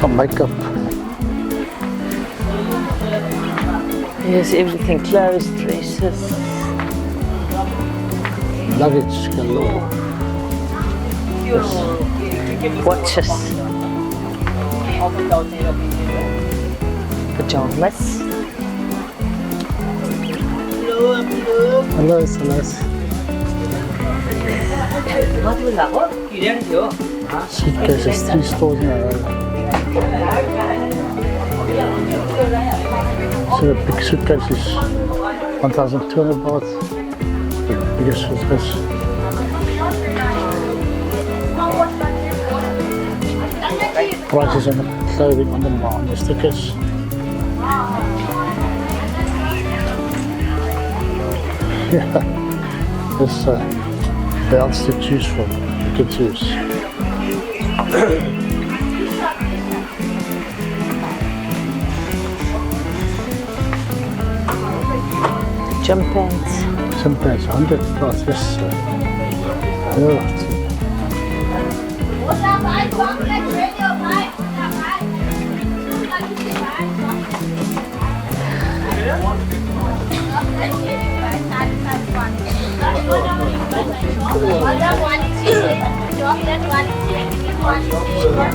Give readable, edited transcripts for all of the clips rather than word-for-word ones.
Some makeup. Here's everything, clothes, dresses. Luggage galore. Watches. Pajamas. Hello, Celeste. Suitcases, 3 stores in a row. So the big suitcase is 1,200 baht. The biggest suitcase. Prices on the clothing on the stickers. Yeah, there's belts to choose from. You can choose. Jump pants. Jump pants, 100 baht, yes. Yeah.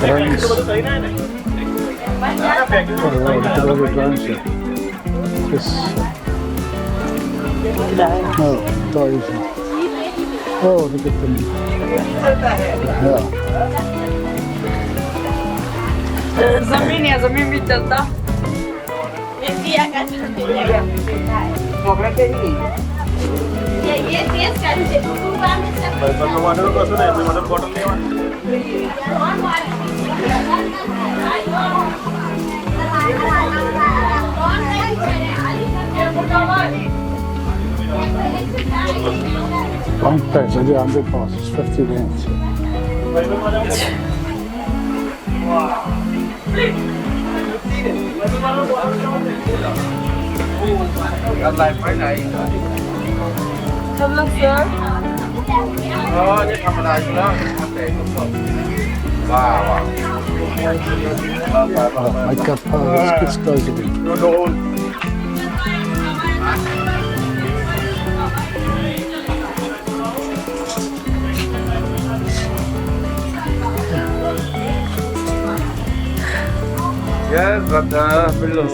Drones. Oh, look at all the drones here. This. No, toys. Oh, look at them. Yeah. Zameen भी चलता Long pants, I did 100 baht, it's 50 rand. Come on, sir. Makeup, let's get started. Yes, brother. Hello.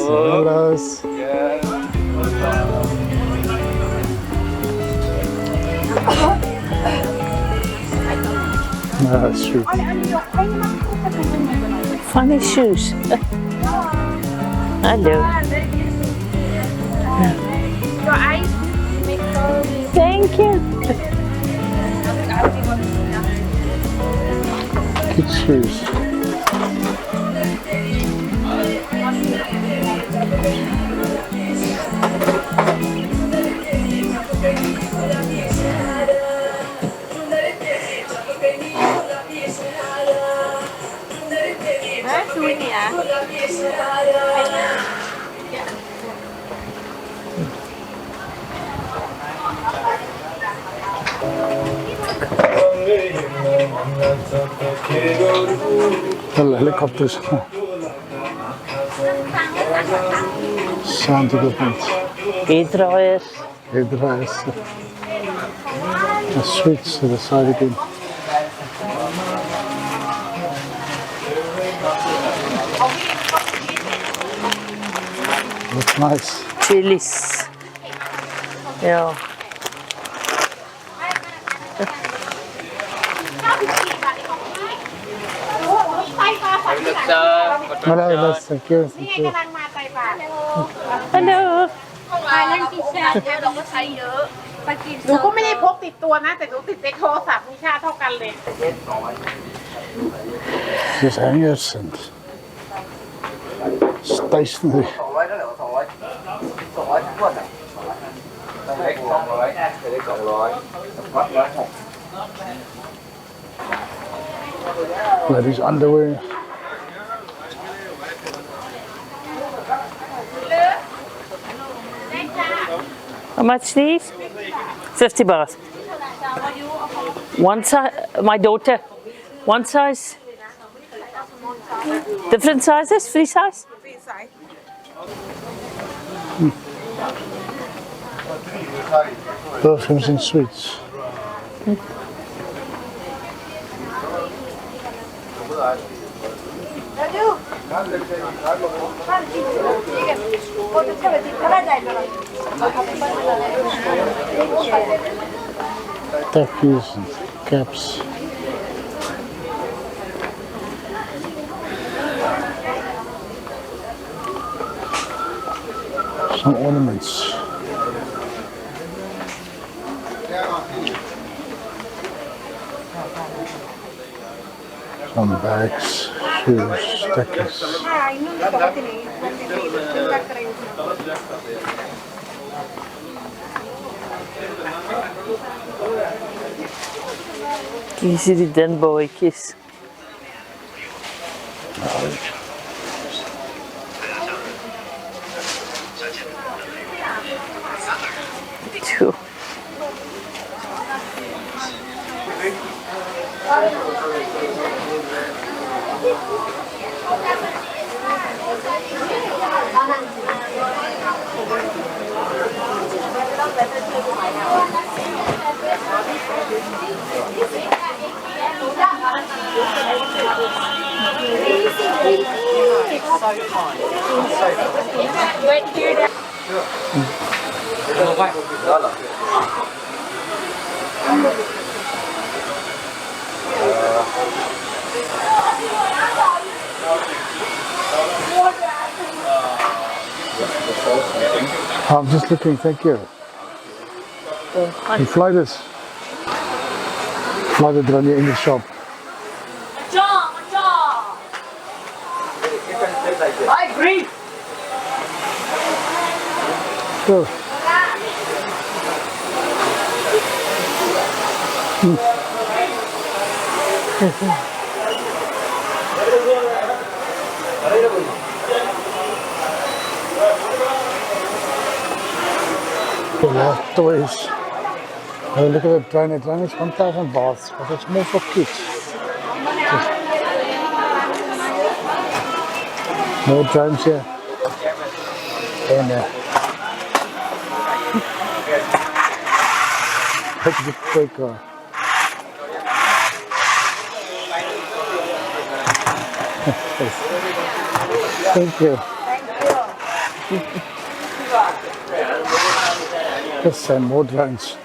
Hellos. Yes. That's true. Funny shoes. Hello. Your eyes make Thank you. Good shoes. Well, helicopters. Sound equipment. Hairdryers. Hairdryers. The switch to the side again. Looks nice. Chilies. Yeah. Hello, thank you. Thank you. Hello. หนูก็ไม่ได้พกติดตัวนะแต่หนูติดในโทรศัพท์มีค่าเท่ากันเลย There's hangers and stationery. Ladies' underwear. How much these? 50 baht. One size, my daughter. One size. Different sizes, free size? Free size. Perfumes and sweets. Tackies and caps. Some ornaments. Some bags, shoes, stickers. Hier zie je die denbootjes. Zo. I'm just looking, thank you. Die fluiters. Fluiter dran hier in die shop. I agree. Zo. Toys. Oh, look at the train. The train is 1,000 baht, but it's more for kids. More trains here. And take the toy car. Thank you. Let's send more drones.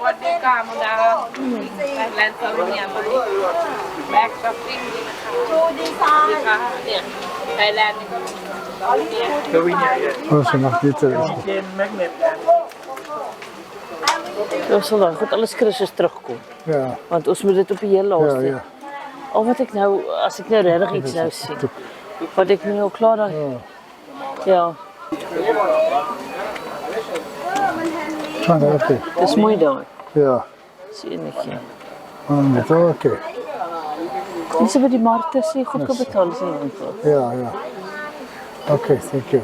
What do you got, Madam? Thailand Souvenir money. Back shopping. Thailand. Oh, ze mag dit Ons sal dan goed alles Christus terugkom. Ja. Want ons moet dit op die heel laaste. Ja, ja. Al wat ek nou, as ek nou regtig iets nou sien. Wat ek nou klaar dan. Ja. Oké. Dis mooi daar. Ja. Sien ek ja. Dit oké. Dis by die markte sê goed kan betaal is nie winkel. Ja, ja. Oké, thank you.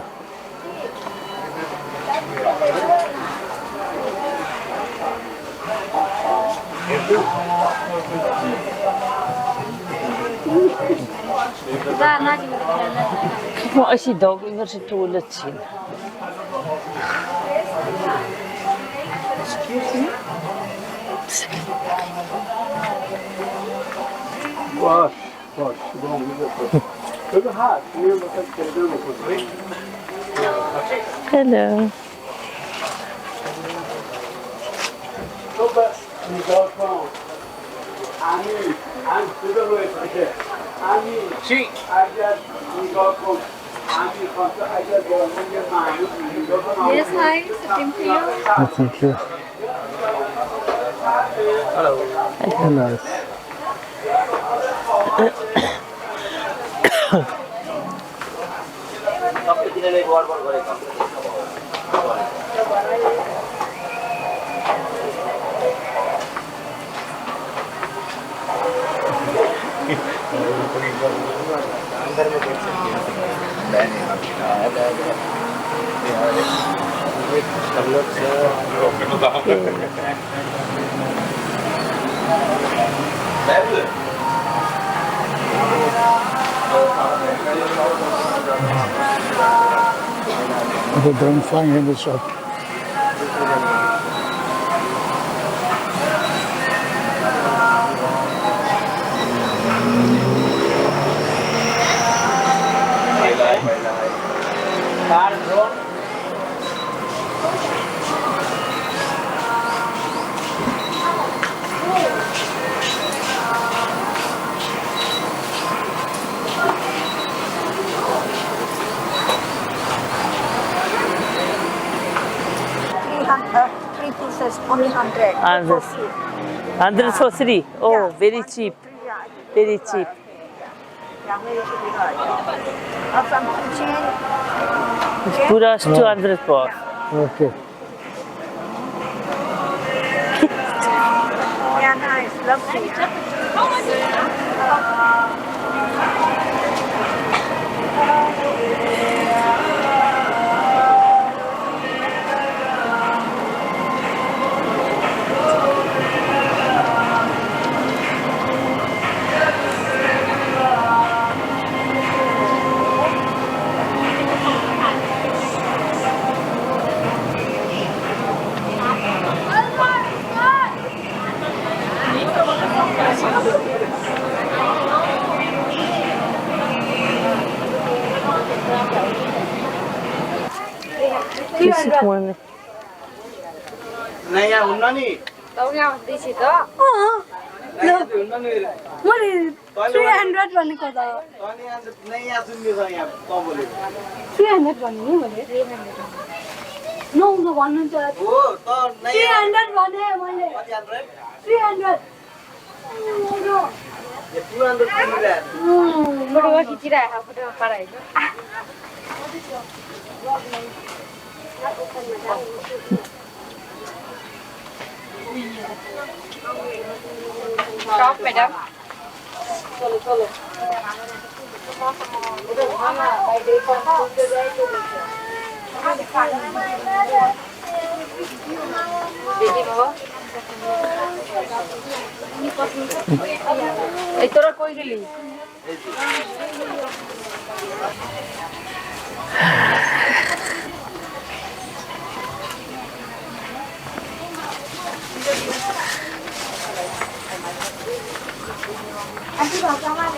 Kyk maar as jy dalk iewers 'n toilet sien. Wash. Hello. Yes, hi, sitting to you. Thank you. Hello. Hello. The drone flying in the shop. Three pieces, only 100. 100. 100 for 3. Oh, Yeah, very cheap. Yeah, Very cheap. yeah, very cheap. Some keychain. Pura 200 for. Okay. Yeah, nice, lovely. This is one. नहीं यहाँ हुन्न नि मैले 300 भनेको त नहीं यहाँ सुन्ने छ यहाँ कम बोलेको 300 भने नि मैले 9 त भन्नुहुन्छ हो त नहीं 300 भने मैले 300 ये 200 किलोमीटर फोटो खिचिरहेको फोटो पाराइछ Stop, madam. তোরা কই গেলি Auntie baca mana?